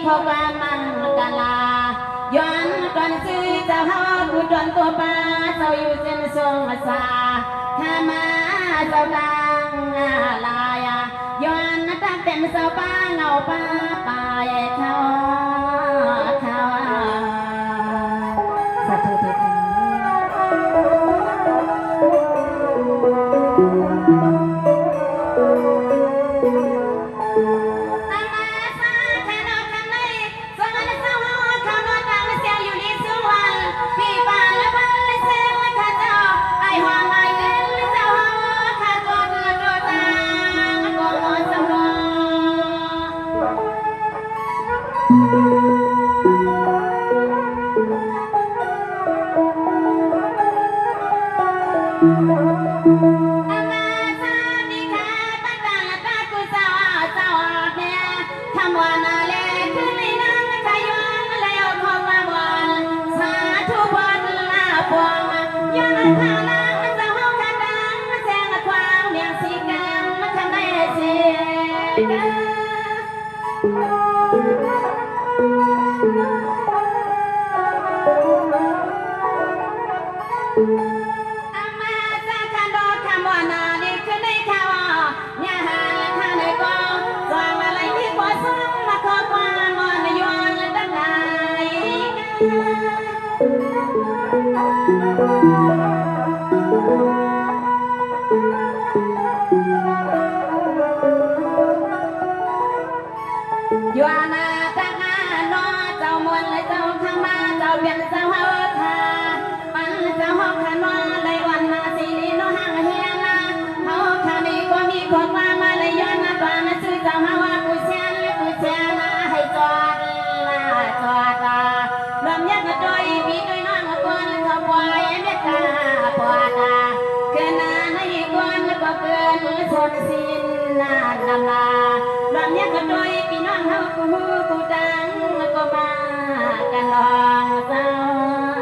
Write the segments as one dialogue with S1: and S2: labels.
S1: เขากามันกาลาย้อนก่อนซื้อเจ้าเฮาผู้จนตัวปลาเจ้าอยู่เส้นทรงสาถ้ามาเจ้าดังลายย้อนตั้งเป็นเจ้าป้าเงาป้าปลายเขาสาธุเถิดอยู่นาตั้งนอเจ้ามวลเลยเจ้าข้างมาเจ้าเปลี่ยนเจ้าเฮาทาปันเจ้าฮอกขานอเลยวันมาสีนี้นอห่างเฮียนาเฮาขานี้ก็มีขอความมาเลยย้อนนาตอนซื้อเจ้าเฮาว่ากูเชียนนาให้จอดลมยักษ์โดยปีโดยน้องคนเขาปล่อยเมตตาปวดเกินนาในคนก็เกินชนสิ้นนาดำลาลมยักษ์โดยปีน้องเฮากูดังก็มากันลองเศร้าข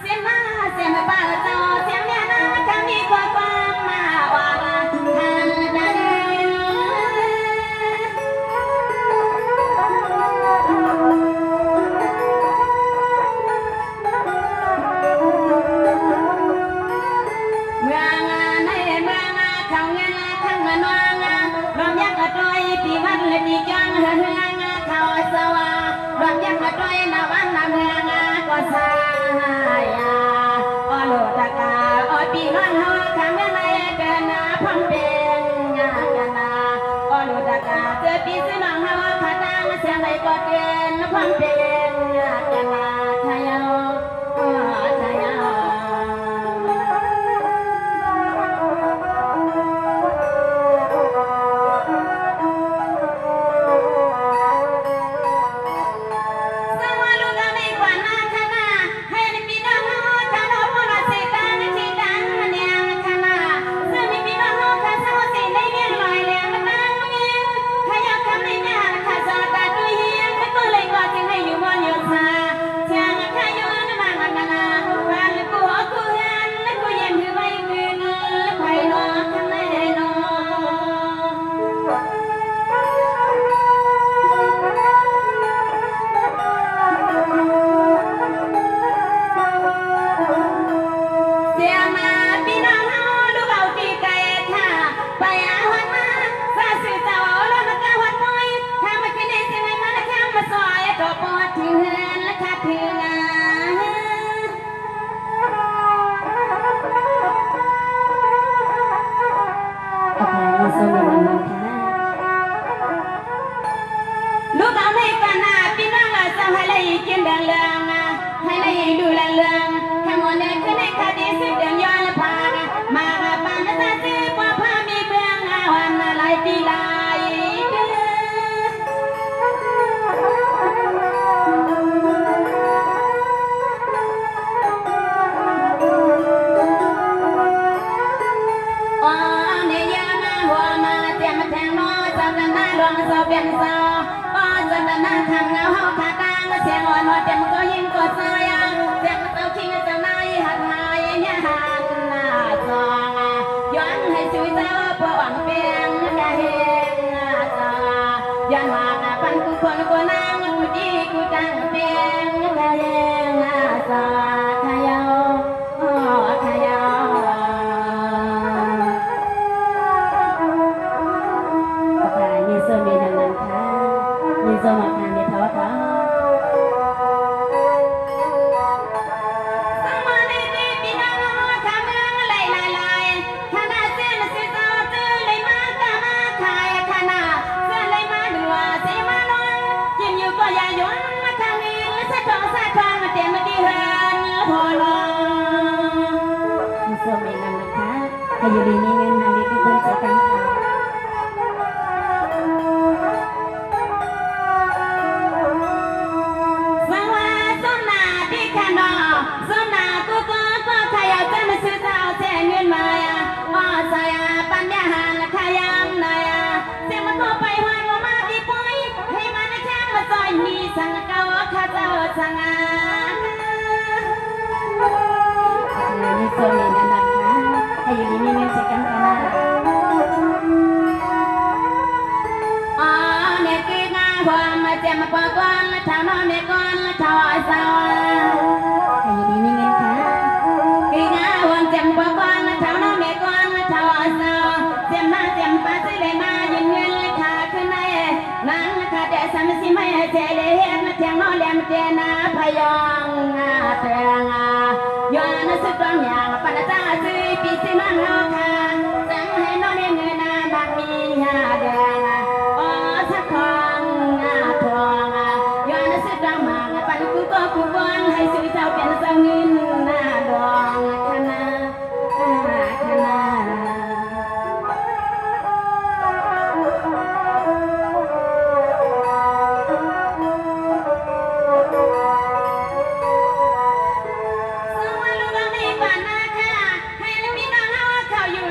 S1: เสียงมาเสียงบ้าเจ้าเสียงเนี่ยนะก็มีความมาว่าทันใดเมืองในเมืองเขาเงินทั้งนวงรวมยักษ์กระต้อยปีวันและปีจังเฮืองเขาสว่ารวมยักษ์กระต้อยนาวันนาเมืองก็สายอโลตกาอปีน้องเฮาข้างเมืองในเกินพังเป็นกันอโลตกาเจอปีซื้อน้องเฮาขาดังเสียงไหนก็เกินพังเป็นกันทายาทายาลูกเอาในกันนาพี่น้องจะให้เลยกินแดงเลืองให้เลยดูแลเลืองแค่หมดเนี่ยคือในคดีสิบเดือนย้อนพามาปานจะซื้อว่าพามีเบื้องวันอะไรตีลายเปลี่ยนสาวป้อนจนหน้าทำเงาเฮาขาดังเสียงอ่อนเต็มก็ยิ่งกดใจเสียงเต้าชิงเจ้านายหัดหายเนี่ยหันหน้าจองย้อนให้ช่วยเจ้าเพื่อหวังเปลี่ยนกะเห็นจองย้อนว่าปันกูคนกูนั่งกูดีกูตั้งเปลี่ยนกะเห็นจองขยาวขยาวสมัครในท้อท้อสมัยนี้พี่น้องทำเมืองไหลขณะเส้นสิเจ้าตื้อเลยมากะมาขายขณะเส้นเลยมาดูว่าเสียมานอนกินอยู่ก็อย่าหยุดข้างนี้สะท้อนมาเต็มที่เฮือนพอลองสมัยนั้นนะคะให้อยู่ดีมีเงินหาดีทุกคนจะกันค่ะสังเกาข้าเจ้าสังอาในส่วนนี้นะคะให้อยู่ดีมีเงินใช้กันค่ะเนี่ยคืองานความมาเจ็บมาปะก้อนชาวนอนเนี่ยก้อนชาวสาวให้อยู่ดีมีเงินค่ะคืองานความเจ็บมาปะก้อนชาวนอนเนี่ยก้อนชาวสาวเจ็บมาเจ็บปะสิเลยมายืนเงินขาขึ้นในนั่งขาแต่สามสิไม่เจเลยเห็นเทียงนอนเลี้ยมเจนาพยองเตียงย้อนสุดความอย่างปัญจาซื้อปีสินอนเฮาค่ะจังให้นอนเงินนาบักมีหาเดืองสักทองทองย้อนสุดความหมางปันกูก็กูบอนให้ซื้อเจ้าเป็นเจ้าเงินดองคณะคณะอยู่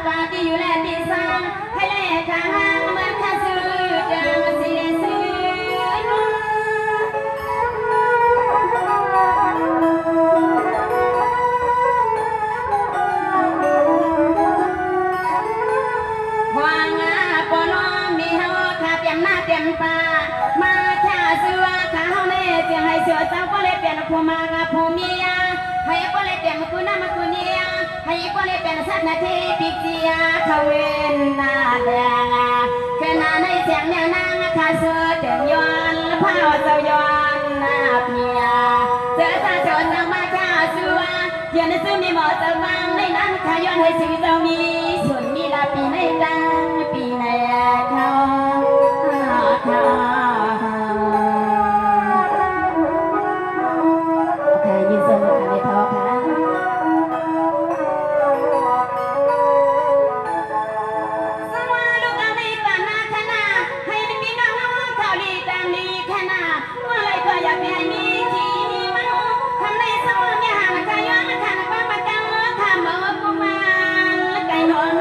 S1: ปาที่อยู่แลที่สร้างให้แลทางห้างเมื่อข้าซื้อจังสิได้ซื้อวางปอนอมีเฮาขาเตรียมหน้าเตรียมตามาข้าซื้อข้าเฮาเน่เจียงให้เสือเจ้าก็เลยเปลี่ยนผู้มากผู้เมียให้ก็เลยเปลี่ยนกูน้ำกูเนียให้ก็เลยเป็นสัตว์นาทีปิกเจียเขาเวนนาแดงขณะในเสียงแนวนางข้าเสือเตียงย้อนผ้าเจ้าย้อนนาเพียเจอตาโจนจังมาข้าเสือเขียนซื้อมีหมอเจ้าวางในนั้นข้าย้อนให้ซื้อเจ้ามีส่วนมีลาปีในกลางปีในเขายืนสมกันในท้อค่ะสวาลูกอะไรปานาคณาให้พี่น้องเขาดีจังดีขนาดว่าอะไรก็อยากให้มีที่มีมันทำในสวามีห่างกันย้อนขันป้าปะกังทำเอากุมารไก่นอน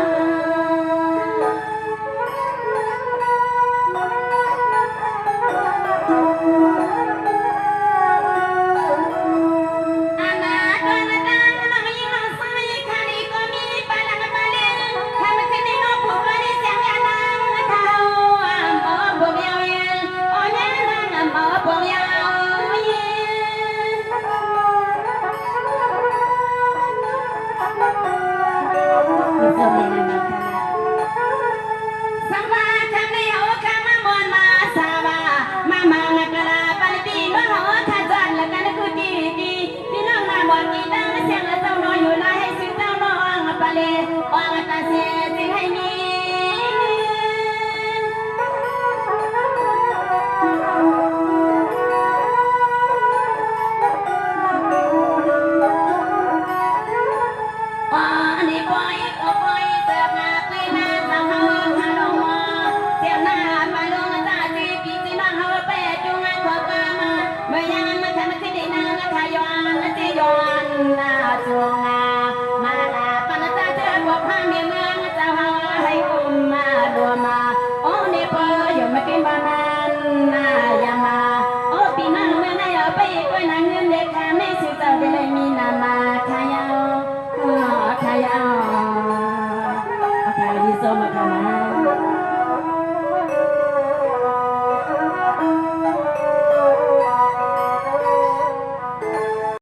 S1: สมคณะ